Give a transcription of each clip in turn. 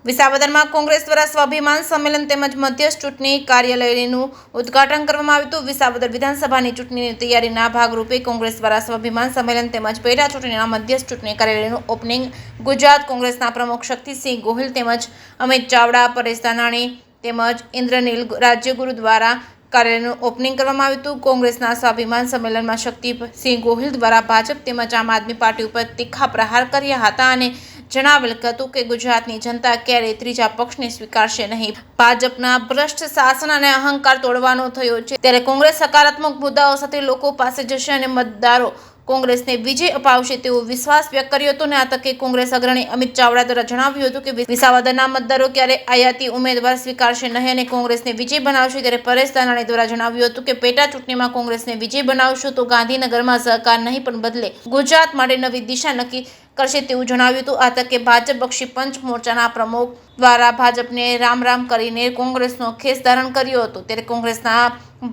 વિસાવદરમાં કોંગ્રેસ દ્વારા સ્વાભિમાન સંમેલન તેમજ મધ્યસ્થ ચૂંટણી કાર્યાલયનું ઉદ્ઘાટન કરવામાં આવ્યું હતું। વિસાવદર વિધાનસભાની ચૂંટણીની તૈયારીના ભાગરૂપે કોંગ્રેસ દ્વારા સ્વાભિમાન સંમેલન તેમજ પેટા ચૂંટણીના મધ્યસ્થ ચૂંટણી કાર્યાલયનું ઓપનિંગ ગુજરાત કોંગ્રેસના પ્રમુખ શક્તિસિંહ ગોહિલ તેમજ અમિત ચાવડા, પરેશ ધાનાણી તેમજ ઇન્દ્રનીલ રાજ્યગુરુ દ્વારા કાર્યાલયનું ઓપનિંગ કરવામાં આવ્યું હતું। કોંગ્રેસના સ્વાભિમાન સંમેલનમાં શક્તિસિંહ ગોહિલ દ્વારા ભાજપ તેમજ આમ આદમી પાર્ટી ઉપર તીખા પ્રહાર કર્યા હતા અને જણાવેલ હતું કે ગુજરાતની જનતા ક્યારેય ત્રીજા પક્ષને સ્વીકારશે નહીં। ભાજપના ભ્રષ્ટ શાસન અને અહંકાર તોડવાનો થયો છે, ત્યારે કોંગ્રેસ સકારાત્મક મુદ્દાઓ સાથે લોકો પાસે જશે અને મતદારો કોંગ્રેસને વિજય અપાવશે તેવો વિશ્વાસ વ્યક્ત કર્યો હતો। આ તકે કોંગ્રેસ અગ્રણી અમિત ચાવડા દ્વારા જણાવ્યું હતું કે વિસાવદરના મતદારો ક્યારે આયાતી ઉમેદવાર સ્વીકારશે નહીં અને કોંગ્રેસને વિજય બનાવશે। ત્યારે પરેશ ધાનાણી દ્વારા જણાવ્યું હતું કે પેટા ચૂંટણીમાં કોંગ્રેસને વિજય બનાવશું તો ગાંધીનગરમાં સહકાર નહીં પણ બદલે ગુજરાત માટે નવી દિશા નક્કી કરશે તેવું જણાવ્યું હતું। આ તકે ભાજપ બક્ષી પંચ મોરચાના પ્રમુખ દ્વારા ભાજપને રામ રામ કરીને કોંગ્રેસનો ખેસ ધારણ કર્યો હતો। ત્યારે કોંગ્રેસના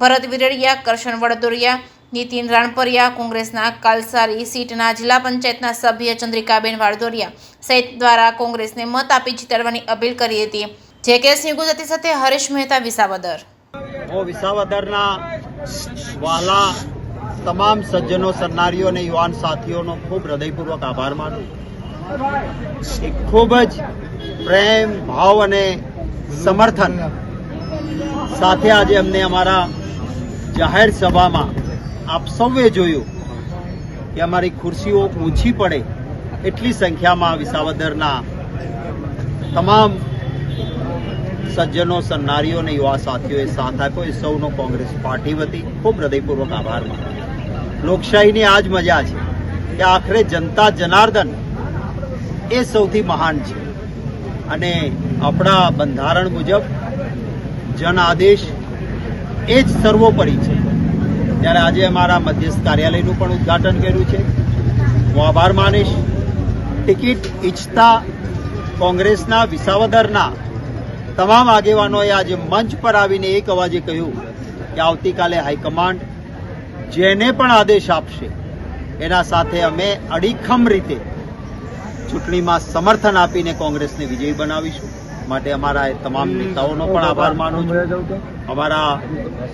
ભરત વિરડિયા, કરશન વડદોરિયા, નીતિન રાણપરિયા, કોંગ્રેસના કાલસારી સીટના જિલ્લા પંચાયતના સભ્ય ચંદ્રિકાબેન વાડદોરિયા સહિત દ્વારા કોંગ્રેસને મત આપી જીતાડવાની અપીલ કરી હતી। જેકેએસ ન્યૂઝ ગુજરાતી સાથે હરીશ મહેતા, વિસાવદર। વિસાવદરના વાલા તમામ સજ્જનો, સન્નારીઓ અને યુવાન સાથીઓનો ખૂબ હૃદયપૂર્વક આભાર માનું। એક ખૂબ જ પ્રેમ ભાવ અને સમર્થન સાથે આજે અમને અમારા જાહેર સભામાં આપ સૌએ જોયું કે અમારી ખુરશીઓ ઊંચી પડે એટલી સંખ્યામાં વિસાવદરના તમામ સજ્જનો, સન્નારીઓ અને યુવા સાથીઓએ સાથ આપ્યો। એ સૌનો કોંગ્રેસ પાર્ટી વતી ખૂબ હૃદયપૂર્વક આભાર માનું। લોકશાહીની આ જ મજા છે કે આખરે જનતા જનાર્દન એ સૌથી મહાન છે અને આપણા બંધારણ મુજબ જન આદેશ એ જ સર્વોપરી છે। ત્યારે આજે અમારા મધ્યસ્થ કાર્યાલયનું પણ ઉદ્ઘાટન કર્યું છે। હું આભાર માનીશ ટિકિટ ઈચ્છતા કોંગ્રેસના વિસાવદરના તમામ આગેવાનોએ આજે મંચ પર આવીને એક અવાજે કહ્યું કે આવતીકાલે હાઈકમાન્ડ જેને પણ આદેશ આપશે એના સાથે અમે અડીખમ રીતે ચૂંટણીમાં સમર્થન આપીને કોંગ્રેસને વિજયી બનાવીશું। માટે અમારા તમામ નેતાઓનો પણ આભાર માનું છું। અમારા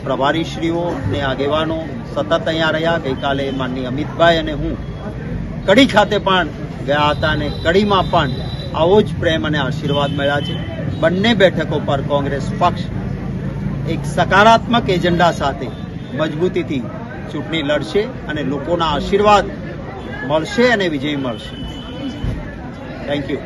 પ્રભારીશ્રીઓ અને આગેવાનો સતત અહીંયા રહ્યા। ગઈકાલે માનનીય અમિતભાઈ અને હું કડી ખાતે પણ ગયા હતા અને કડીમાં પણ આવો જ પ્રેમ અને આશીર્વાદ મળ્યા છે। બંને બેઠકો પર કોંગ્રેસ પક્ષ એક સકારાત્મક એજન્ડા સાથે મજબૂતીથી ચૂંટણી લડશે અને લોકોના આશીર્વાદ મળશે અને વિજય મળશે। Thank you.